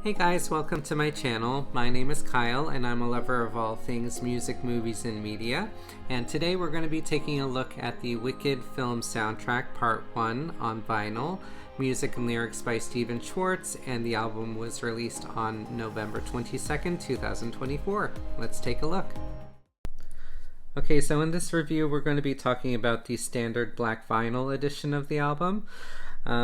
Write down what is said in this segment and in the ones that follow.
Hey guys, welcome to my channel. My name is Kyle and I'm a lover of all things music, movies, and media. And today we're going to be taking a look at the Wicked film soundtrack part 1 on vinyl, music and lyrics by Stephen Schwartz, and the album was released on November 22nd, 2024. Let's take a look. Okay, so in this review we're going to be talking about the standard black vinyl edition of the album.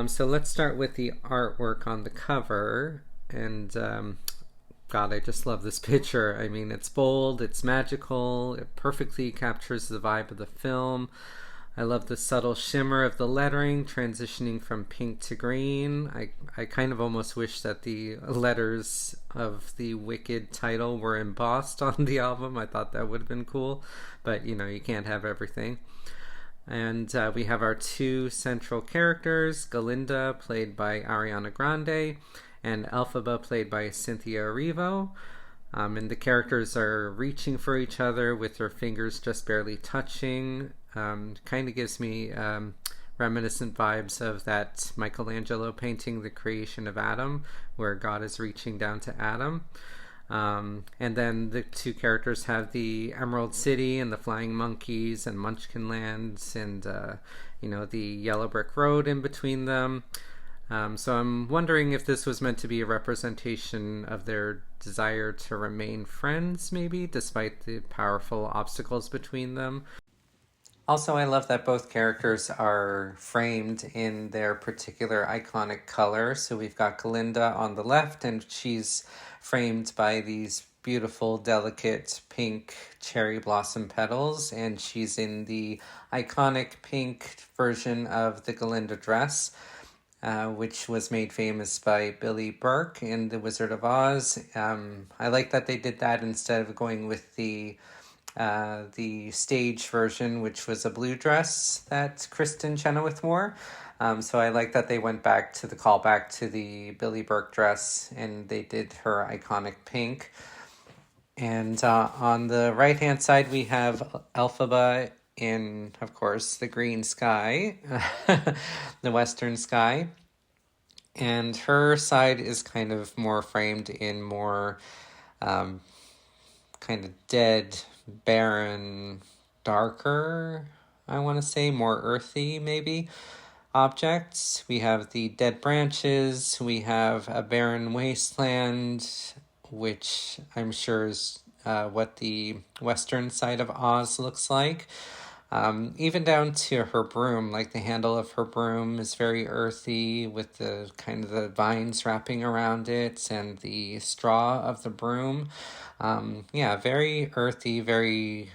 So let's start with the artwork on the cover. And God, I just love this picture. I mean, it's bold, it's magical, it perfectly captures the vibe of the film. I love the subtle shimmer of the lettering transitioning from pink to green. I kind of almost wish that the letters of the Wicked title were embossed on the album. I thought that would have been cool, but you know, you can't have everything. And we have our two central characters, Galinda, played by Ariana Grande, and Elphaba, played by Cynthia Erivo. And the characters are reaching for each other with their fingers just barely touching. Kind of gives me reminiscent vibes of that Michelangelo painting, The Creation of Adam, where God is reaching down to Adam. And then the two characters have the Emerald City and the Flying Monkeys and Munchkinland and, the Yellow Brick Road in between them. So I'm wondering if this was meant to be a representation of their desire to remain friends, maybe, despite the powerful obstacles between them. Also, I love that both characters are framed in their particular iconic color. So we've got Galinda on the left, and she's framed by these beautiful, delicate pink cherry blossom petals, and she's in the iconic pink version of the Galinda dress. Which was made famous by Billy Burke in The Wizard of Oz. I like that they did that instead of going with the stage version, which was a blue dress that Kristen Chenoweth wore. So I like that they went back to the callback to the Billy Burke dress and they did her iconic pink. And on the right-hand side, we have Elphaba in, of course, the green sky, the western sky. And her side is kind of more framed in more kind of dead, barren, darker, I want to say, more earthy, maybe, objects. We have the dead branches, we have a barren wasteland, which I'm sure is what the western side of Oz looks like. Even down to her broom, like the handle of her broom is very earthy with the kind of the vines wrapping around it and the straw of the broom. Very earthy, very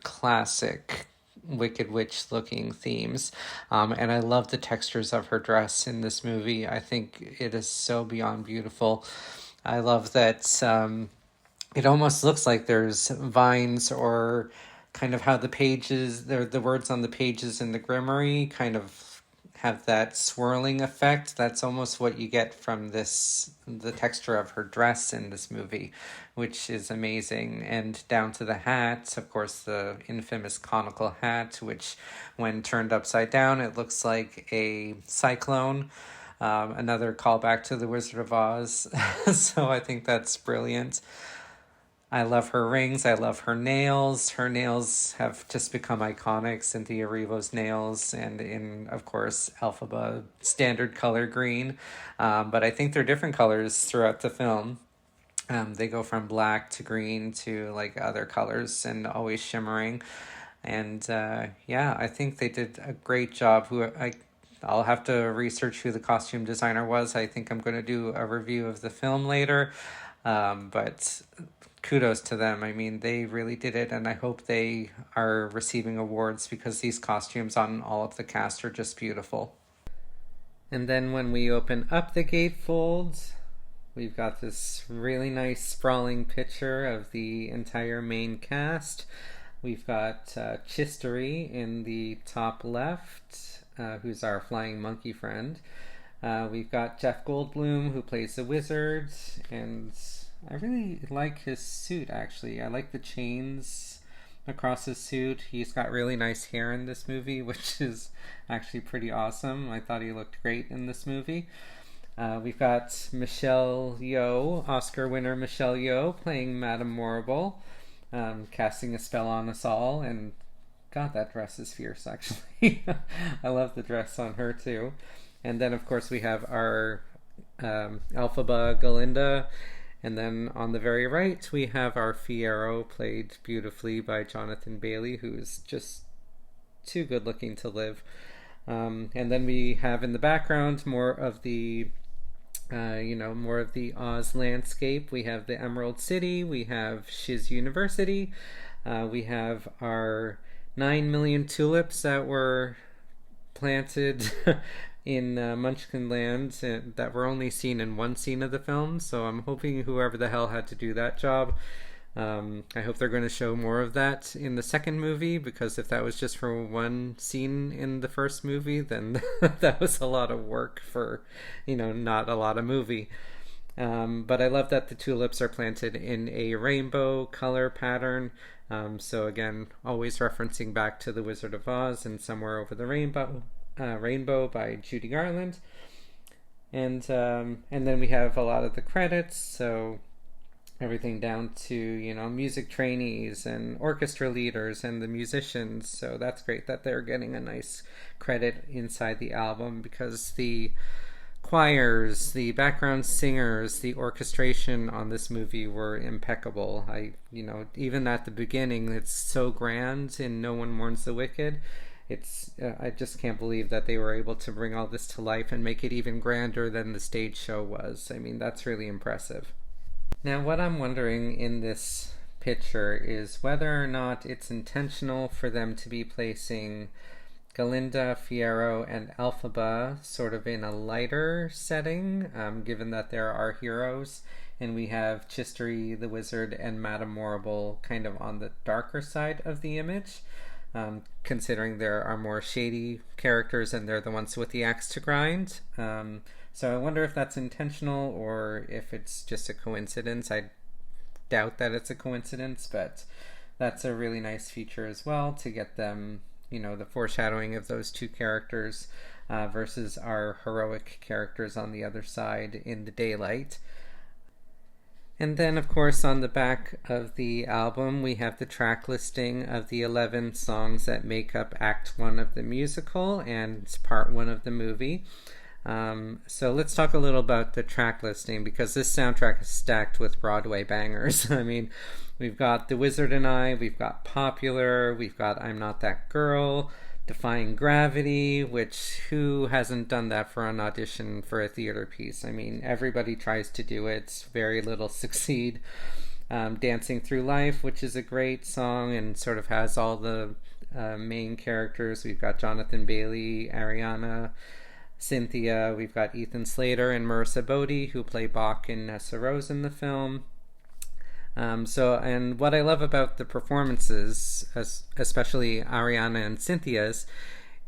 classic Wicked Witch looking themes. And I love the textures of her dress in this movie. I think it is so beyond beautiful. I love that it almost looks like there's vines or kind of how the pages, the words on the pages in the Grimoire kind of have that swirling effect. That's almost what you get from the texture of her dress in this movie, which is amazing. And down to the hat, of course, the infamous conical hat, which when turned upside down, it looks like a cyclone. Another callback to The Wizard of Oz. So I think that's brilliant. I love her rings. I love her nails. Her nails have just become iconic. Cynthia Erivo's nails, and in, of course, Elphaba standard color green. But I think they're different colors throughout the film. They go from black to green to like other colors and always shimmering. And I think they did a great job. I'll have to research who the costume designer was. I think I'm going to do a review of the film later. But kudos to them. I mean, they really did it, and I hope they are receiving awards because these costumes on all of the cast are just beautiful. And then when we open up the gatefold, we've got this really nice sprawling picture of the entire main cast. We've got Chistery in the top left, who's our flying monkey friend. We've got Jeff Goldblum, who plays the wizard, and I really like his suit, actually. I like the chains across his suit. He's got really nice hair in this movie, which is actually pretty awesome. I thought he looked great in this movie. We've got Michelle Yeoh, Oscar winner Michelle Yeoh, playing Madame Morrible, casting a spell on us all. And God, that dress is fierce, actually. I love the dress on her, too. And then, of course, we have our Elphaba Galinda. And then on the very right, we have our Fiyero, played beautifully by Jonathan Bailey, who's just too good looking to live. And then we have in the background more of the more of the Oz landscape. We have the Emerald City, we have Shiz University, we have our 9 million tulips that were planted in Munchkin Land that were only seen in one scene of the film. So I'm hoping whoever the hell had to do that job, I hope they're going to show more of that in the second movie, because if that was just for one scene in the first movie, then that was a lot of work for, not a lot of movie. But I love that the tulips are planted in a rainbow color pattern. So again, always referencing back to The Wizard of Oz and Somewhere Over the Rainbow by Judy Garland. And then we have a lot of the credits, so everything down to, music trainees and orchestra leaders and the musicians. So that's great that they're getting a nice credit inside the album, because the choirs, the background singers, the orchestration on this movie were impeccable. Even at the beginning, it's so grand in No One Mourns the Wicked. I just can't believe that they were able to bring all this to life and make it even grander than the stage show was. I mean, that's really impressive. Now, what I'm wondering in this picture is whether or not it's intentional for them to be placing Galinda, Fiyero, and Elphaba sort of in a lighter setting, given that there are heroes, and we have Chistery, the Wizard, and Madame Morrible kind of on the darker side of the image, considering there are more shady characters and they're the ones with the axe to grind. So I wonder if that's intentional or if it's just a coincidence. I doubt that it's a coincidence, but that's a really nice feature as well, to get them, the foreshadowing of those two characters versus our heroic characters on the other side in the daylight. And then, of course, on the back of the album, we have the track listing of the 11 songs that make up Act 1 of the musical and Part 1 of the movie. So let's talk a little about the track listing, because this soundtrack is stacked with Broadway bangers. I mean, we've got The Wizard and I, we've got Popular, we've got I'm Not That Girl, Defying Gravity, which who hasn't done that for an audition for a theater piece? I mean, everybody tries to do it, very little succeed. Dancing Through Life, which is a great song and sort of has all the main characters. We've got Jonathan Bailey, Ariana, Cynthia, we've got Ethan Slater and Marissa Bodie, who play Bach and Nessa Rose in the film. And what I love about the performances, especially Ariana and Cynthia's,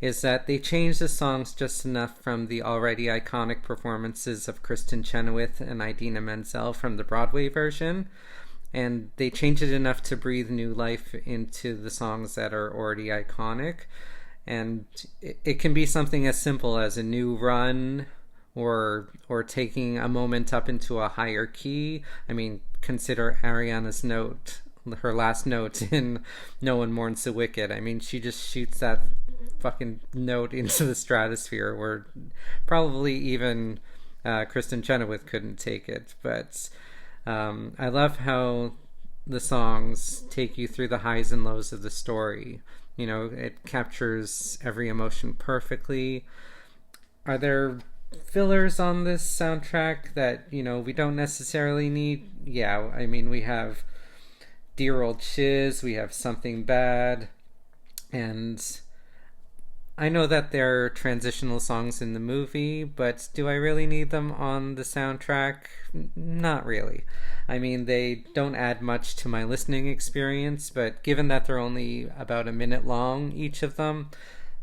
is that they change the songs just enough from the already iconic performances of Kristen Chenoweth and Idina Menzel from the Broadway version, and they change it enough to breathe new life into the songs that are already iconic. And it can be something as simple as a new run or taking a moment up into a higher key. I mean, consider Ariana's note, her last note in No One Mourns the Wicked. I mean, she just shoots that fucking note into the stratosphere where probably even Kristen Chenoweth couldn't take it. But I love how the songs take you through the highs and lows of the story. It captures every emotion perfectly. Are there fillers on this soundtrack that, we don't necessarily need? Yeah, I mean, we have Dear Old Shiz, we have Something Bad, and I know that there are transitional songs in the movie, but do I really need them on the soundtrack? Not really. I mean, they don't add much to my listening experience, but given that they're only about a minute long, each of them,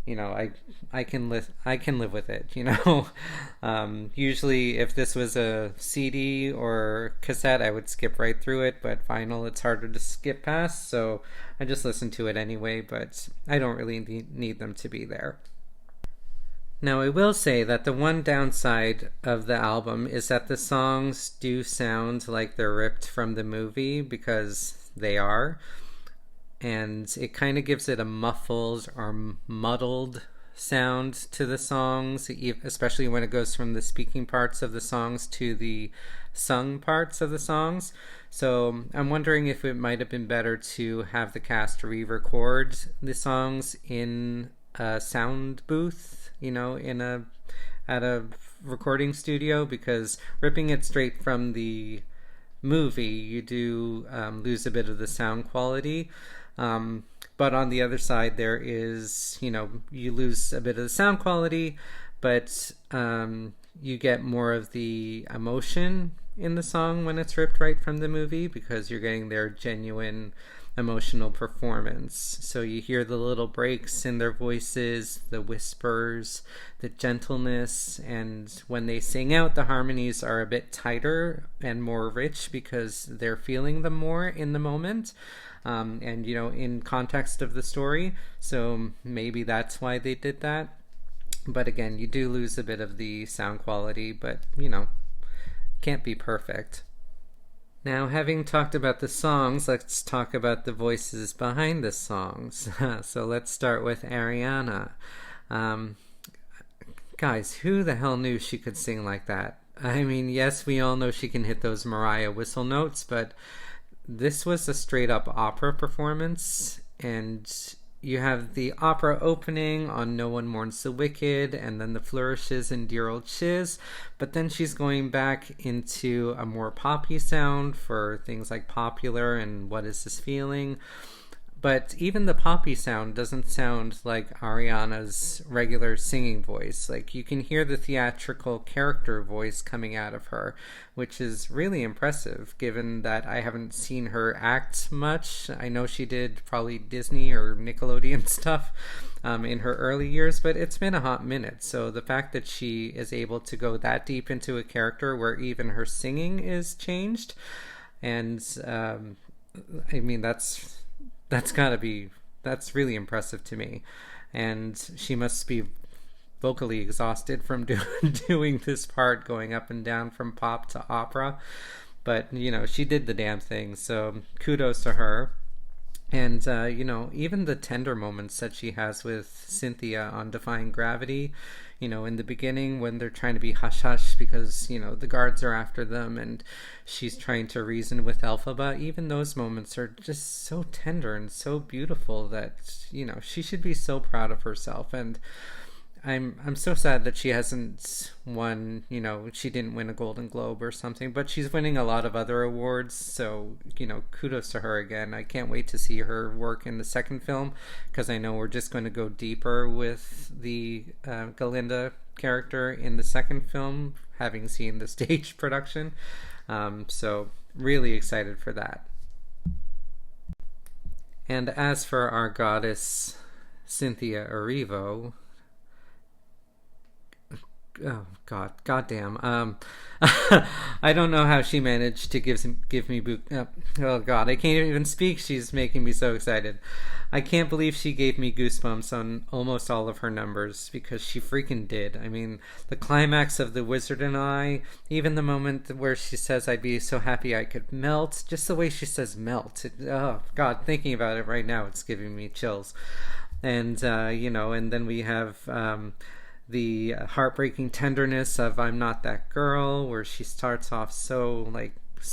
I can live with it. Usually if this was a CD or cassette, I would skip right through it, but vinyl, it's harder to skip past, so I just listen to it anyway, but I don't really need them to be there. Now, I will say that the one downside of the album is that the songs do sound like they're ripped from the movie because they are, and it kind of gives it a muffled or muddled sound to the songs, especially when it goes from the speaking parts of the songs to the sung parts of the songs. So I'm wondering if it might have been better to have the cast re-record the songs in a sound booth, in a at a recording studio, because ripping it straight from the movie, you do lose a bit of the sound quality. But on the other side, there is, you lose a bit of the sound quality, but you get more of the emotion in the song when it's ripped right from the movie, because you're getting their genuine emotional performance. So you hear the little breaks in their voices, the whispers, the gentleness, and when they sing out, the harmonies are a bit tighter and more rich because they're feeling them more in the moment. And in context of the story. So maybe that's why they did that. But again, you do lose a bit of the sound quality, but can't be perfect. Now, having talked about the songs, let's talk about the voices behind the songs. So let's start with Ariana. Guys, who the hell knew she could sing like that? I mean, yes, we all know she can hit those Mariah whistle notes, but this was a straight up opera performance, and you have the opera opening on No One Mourns the Wicked, and then the flourishes in Dear Old Chiz, but then she's going back into a more poppy sound for things like Popular and What Is This Feeling. But even the poppy sound doesn't sound like Ariana's regular singing voice. Like, you can hear the theatrical character voice coming out of her, which is really impressive given that I haven't seen her act much. I know she did probably Disney or Nickelodeon stuff in her early years, but it's been a hot minute. So the fact that she is able to go that deep into a character where even her singing is changed, and I mean, that's really impressive to me. And she must be vocally exhausted from doing this part, going up and down from pop to opera. But she did the damn thing, so kudos to her. And even the tender moments that she has with Cynthia on Defying Gravity, in the beginning when they're trying to be hush hush because the guards are after them, and she's trying to reason with Elphaba, even those moments are just so tender and so beautiful that she should be so proud of herself. And I'm so sad that she hasn't won, she didn't win a Golden Globe or something, but she's winning a lot of other awards, so, kudos to her again. I can't wait to see her work in the second film, because I know we're just going to go deeper with the Galinda character in the second film, having seen the stage production. So, really excited for that. And as for our goddess, Cynthia Erivo, oh goddamn. I don't know how she managed to give me oh god, I can't even speak. She's making me so excited. I can't believe she gave me goosebumps on almost all of her numbers, because she freaking did. I mean, the climax of The Wizard and I, even the moment where she says I'd be so happy I could melt, just the way she says melt. Oh god, thinking about it right now, it's giving me chills. And and then we have the heartbreaking tenderness of I'm Not That Girl, where she starts off so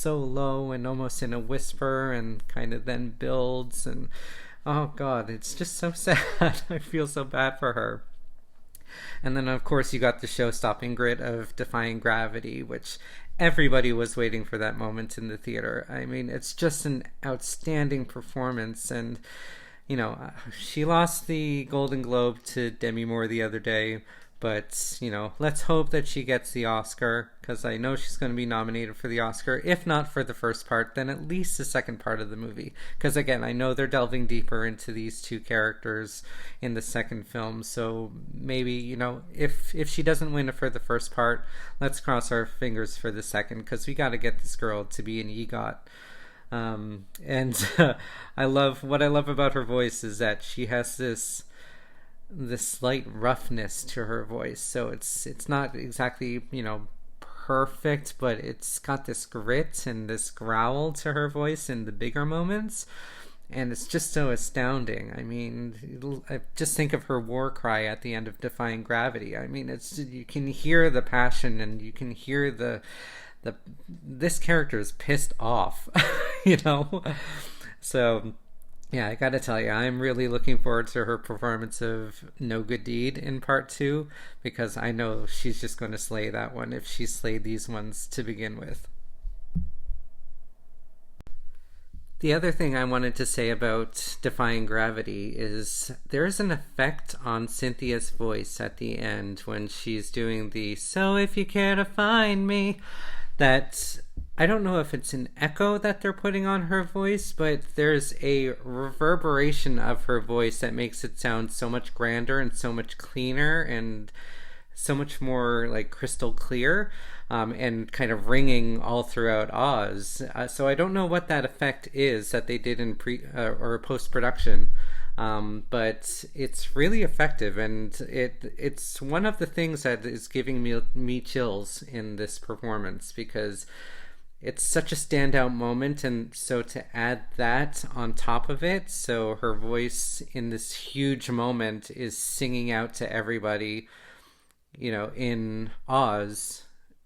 low and almost in a whisper, and kind of then builds, and oh god, it's just so sad. I feel so bad for her. And then of course you got the show-stopping grit of Defying Gravity, which everybody was waiting for that moment in the theater. I mean, it's just an outstanding performance. And she lost the Golden Globe to Demi Moore the other day, but, let's hope that she gets the Oscar, because I know she's going to be nominated for the Oscar. If not for the first part, then at least the second part of the movie. Because, again, I know they're delving deeper into these two characters in the second film. So maybe, if she doesn't win it for the first part, let's cross our fingers for the second, because we got to get this girl to be an EGOT. What I love about her voice is that she has this this slight roughness to her voice. So it's not exactly, perfect, but it's got this grit and this growl to her voice in the bigger moments. And it's just so astounding. I mean, just think of her war cry at the end of Defying Gravity. I mean, you can hear the passion, and you can hear this character is pissed off, So, yeah, I gotta tell you, I'm really looking forward to her performance of No Good Deed in part 2, because I know she's just going to slay that one if she slayed these ones to begin with. The other thing I wanted to say about Defying Gravity is there's an effect on Cynthia's voice at the end when she's doing the "so if you care to find me," that I don't know if it's an echo that they're putting on her voice, but there's a reverberation of her voice that makes it sound so much grander and so much cleaner and so much more like crystal clear, and kind of ringing all throughout Oz. So I don't know what that effect is that they did in or post-production, but it's really effective, and it's one of the things that is giving me chills in this performance, because it's such a standout moment. And so to add that on top of it, so her voice in this huge moment is singing out to everybody, in Oz,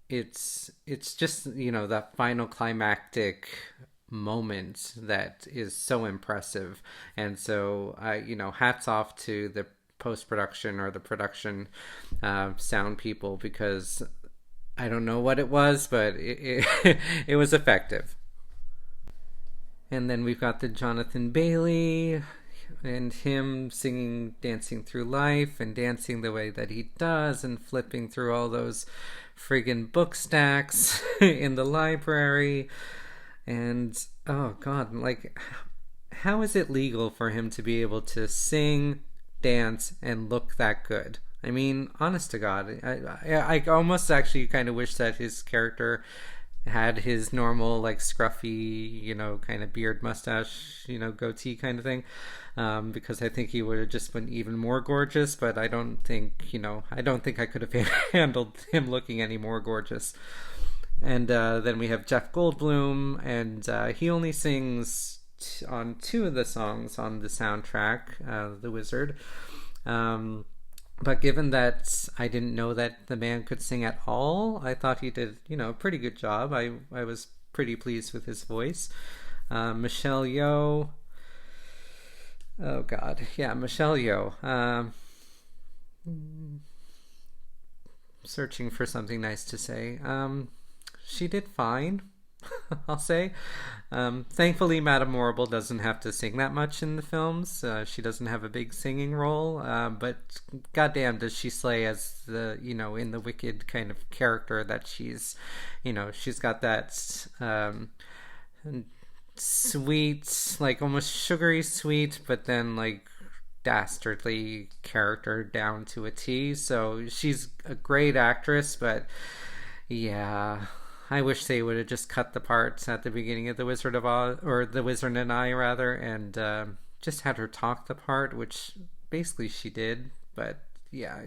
it's just, that final climactic moment that is so impressive. And so, hats off to the post-production or the production sound people, because I don't know what it was, but it was effective. And then we've got the Jonathan Bailey and him singing Dancing Through Life, and dancing the way that he does, and flipping through all those friggin' book stacks in the library. And oh god, like, how is it legal for him to be able to sing, dance, and look that good? I mean, honest to god, I almost actually kind of wish that his character had his normal, like, scruffy, kind of beard, mustache, goatee kind of thing, because I think he would have just been even more gorgeous. But I don't think I could have handled him looking any more gorgeous. And then we have Jeff Goldblum, and he only sings on 2 of the songs on the soundtrack, The Wizard. But given that I didn't know that the man could sing at all, I thought he did, a pretty good job. I was pretty pleased with his voice. Michelle Yeoh. Oh, God. Yeah, Michelle Yeoh. Searching for something nice to say. She did fine, I'll say. Thankfully, Madame Morrible doesn't have to sing that much in the films. She doesn't have a big singing role, but goddamn does she slay as the, in the Wicked kind of character that she's got that sweet, like almost sugary sweet, but then like dastardly character down to a T. So she's a great actress, but yeah, I wish they would have just cut the parts at the beginning of The Wizard of Oz, or The Wizard and I, rather, and just had her talk the part, which basically she did. But yeah,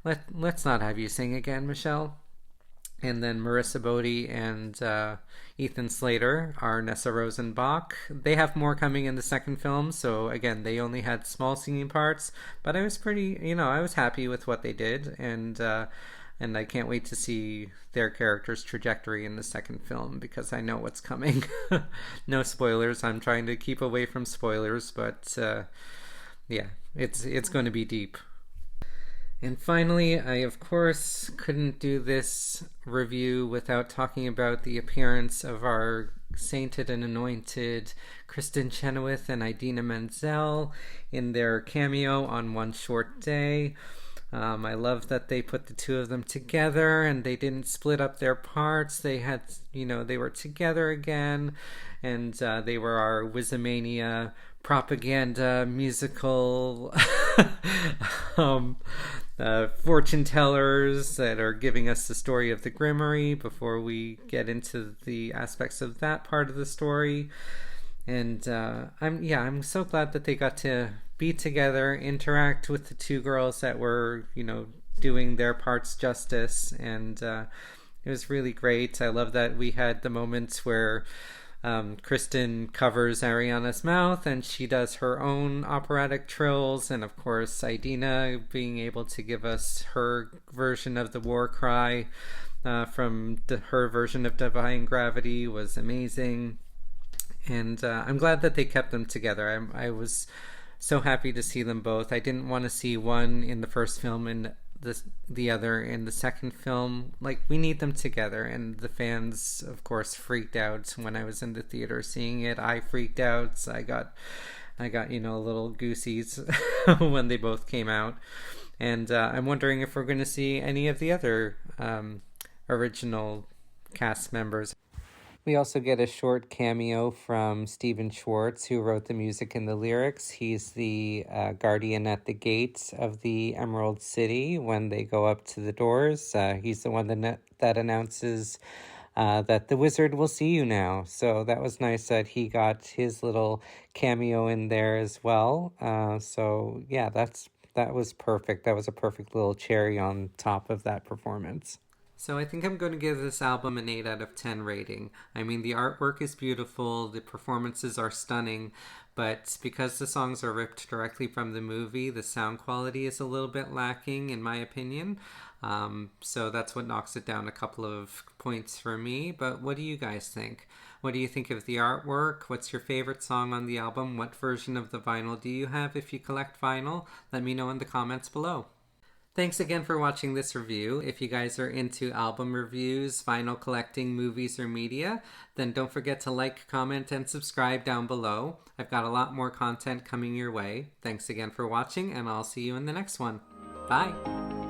let's not have you sing again, Michelle. And then Marissa Bodie and Ethan Slater are Nessa Rosenbach. They have more coming in the second film, so again, they only had small singing parts, but I was I was happy with what they did, and I can't wait to see their character's trajectory in the second film, because I know what's coming. No spoilers. I'm trying to keep away from spoilers, but yeah, it's going to be deep. And finally, I of course couldn't do this review without talking about the appearance of our sainted and anointed Kristen Chenoweth and Idina Menzel in their cameo on One Short Day. I love that they put the 2 of them together, and they didn't split up their parts. They had, they were together again, and they were our Wizamania propaganda musical fortune tellers that are giving us the story of the Grimmery before we get into the aspects of that part of the story. And I'm so glad that they got to be together, interact with the two girls that were, doing their parts justice. And it was really great. I love that we had the moments where Kristen covers Ariana's mouth and she does her own operatic trills, and of course Idina being able to give us her version of the war cry from her version of Defying Gravity was amazing. And I'm glad that they kept them together. I was so happy to see them both. I didn't want to see one in the first film and the other in the second film. Like, we need them together, and the fans of course freaked out when I was in the theater seeing it. I freaked out. I got a little goosies when they both came out. And I'm wondering if we're going to see any of the other original cast members. We also get a short cameo from Stephen Schwartz, who wrote the music and the lyrics. He's the guardian at the gates of the Emerald City when they go up to the doors. He's the one that announces that the wizard will see you now. So that was nice that he got his little cameo in there as well. So yeah, that was perfect. That was a perfect little cherry on top of that performance. So I think I'm going to give this album an 8 out of 10 rating. I mean, the artwork is beautiful, the performances are stunning, but because the songs are ripped directly from the movie, the sound quality is a little bit lacking, in my opinion. So that's what knocks it down a couple of points for me. But what do you guys think? What do you think of the artwork? What's your favorite song on the album? What version of the vinyl do you have if you collect vinyl? Let me know in the comments below. Thanks again for watching this review. If you guys are into album reviews, vinyl collecting, movies, or media, then don't forget to like, comment, and subscribe down below. I've got a lot more content coming your way. Thanks again for watching, and I'll see you in the next one. Bye!